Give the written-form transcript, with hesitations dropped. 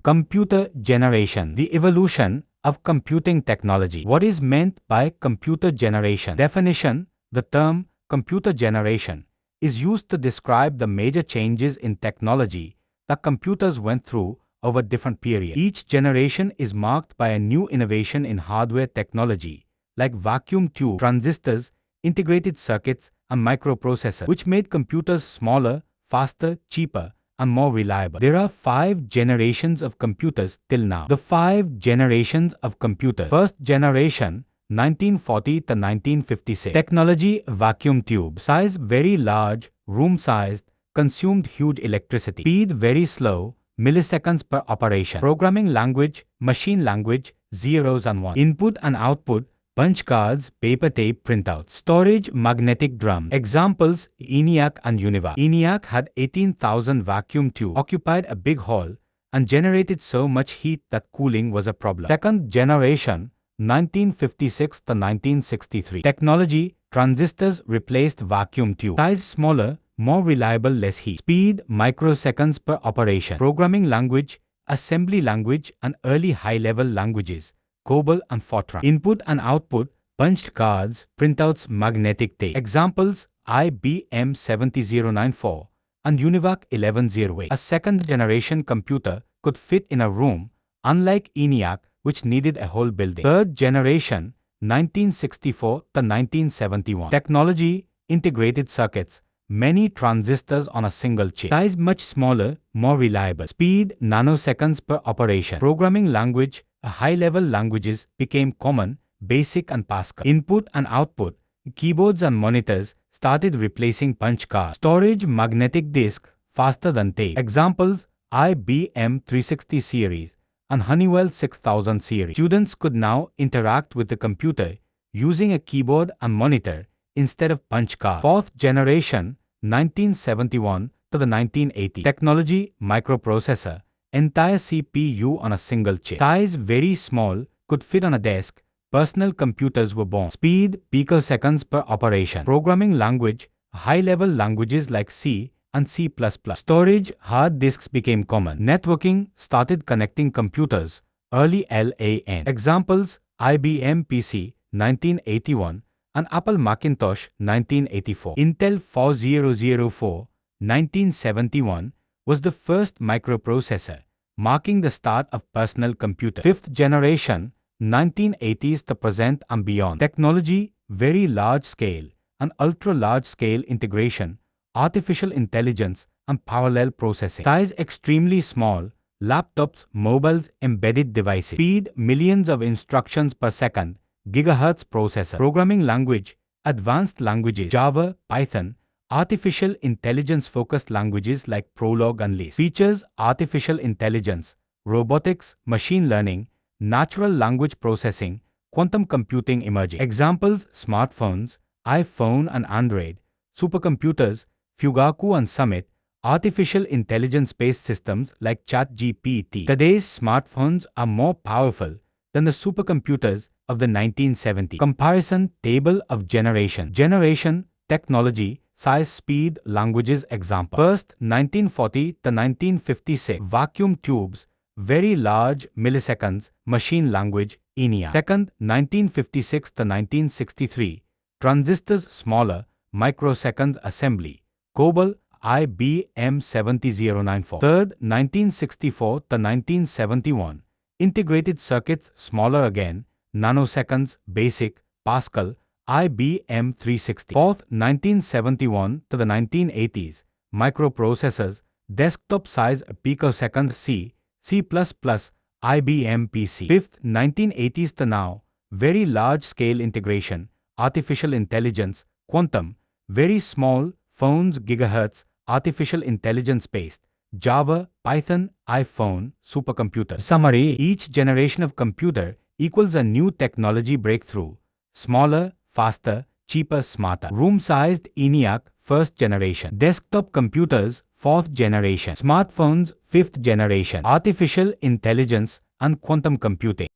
Computer generation. The evolution of computing technology. What is meant by computer generation? Definition: the term computer generation is used to describe the major changes in technology that computers went through over different periods. Each generation is marked by a new innovation in hardware technology, like vacuum tube, transistors, integrated circuits, and microprocessors, which made computers smaller, faster, cheaper, and more reliable. There are 5 generations of computers till now. The 5 generations of computers. First generation, 1940 to 1956. Technology: vacuum tube. Size very large, room-sized, consumed huge electricity. Speed very slow, milliseconds per operation. Programming language: machine language, zeros and ones. Input and output: punch cards, paper tape printouts. Storage: magnetic drum. Examples: ENIAC and UNIVAC. ENIAC had 18,000 vacuum tubes, occupied a big hall, and generated so much heat that cooling was a problem. Second generation, 1956 to 1963. Technology: transistors replaced vacuum tube. Size smaller, more reliable, less heat. Speed: microseconds per operation. Programming language: assembly language and early high-level languages, COBOL and Fortran. Input and output: punched cards, printouts, magnetic tape. Examples: IBM 7094 and UNIVAC 1108. A second-generation computer could fit in a room, unlike ENIAC, which needed a whole building. Third generation, 1964 to 1971. Technology: integrated circuits, many transistors on a single chip. Size much smaller, more reliable. Speed: nanoseconds per operation. Programming language: high-level languages became common, BASIC and Pascal. Input and output: keyboards and monitors started replacing punch cards. Storage: magnetic disk, faster than tape. Examples: IBM 360 series and Honeywell 6000 series. Students could now interact with the computer using a keyboard and monitor instead of punch cards. Fourth generation, 1971 to the 1980s. Technology: microprocessor, entire CPU on a single chip. Size very small, could fit on a desk. Personal computers were born. Speed: picoseconds per operation. Programming language: high-level languages like C and C++. Storage: hard disks became common. Networking started connecting computers, early LAN. Examples: IBM PC 1981 and Apple Macintosh 1984. Intel 4004 1971 was the first microprocessor, marking the start of personal computer. Fifth generation, 1980s to present and beyond. Technology: very large scale and ultra large scale integration, artificial intelligence, and parallel processing. Size extremely small, laptops, mobiles, embedded devices. Speed: millions of instructions per second, gigahertz processor. Programming language: advanced languages, Java, Python, artificial intelligence focused languages like Prolog and Lisp. Features: artificial intelligence, robotics, machine learning, natural language processing, quantum computing emerging. Examples: smartphones, iPhone and Android, supercomputers, Fugaku and Summit, artificial intelligence-based systems like ChatGPT. Today's smartphones are more powerful than the supercomputers of the 1970s. Comparison table of generation. Generation: technology, size, speed, languages. Example: first, 1940 to 1956, vacuum tubes, very large, milliseconds, machine language, ENIAC. Second, 1956 to 1963, transistors, smaller, microseconds, assembly, COBOL, IBM 7094. Third, 1964 to 1971, integrated circuits, smaller again, nanoseconds, BASIC, Pascal, IBM 360. Fourth, 1971 to the 1980s, microprocessors, desktop size, picoseconds, C, C++, IBM PC. Fifth, 1980s to now, very large scale integration, artificial intelligence, quantum, very small, phones, gigahertz, artificial intelligence based, Java, Python, iPhone, supercomputer. Summary: each generation of computer equals a new technology breakthrough. Smaller, faster, cheaper, smarter. Room-sized: ENIAC, first generation. Desktop computers, fourth generation. Smartphones, fifth generation. Artificial intelligence and quantum computing.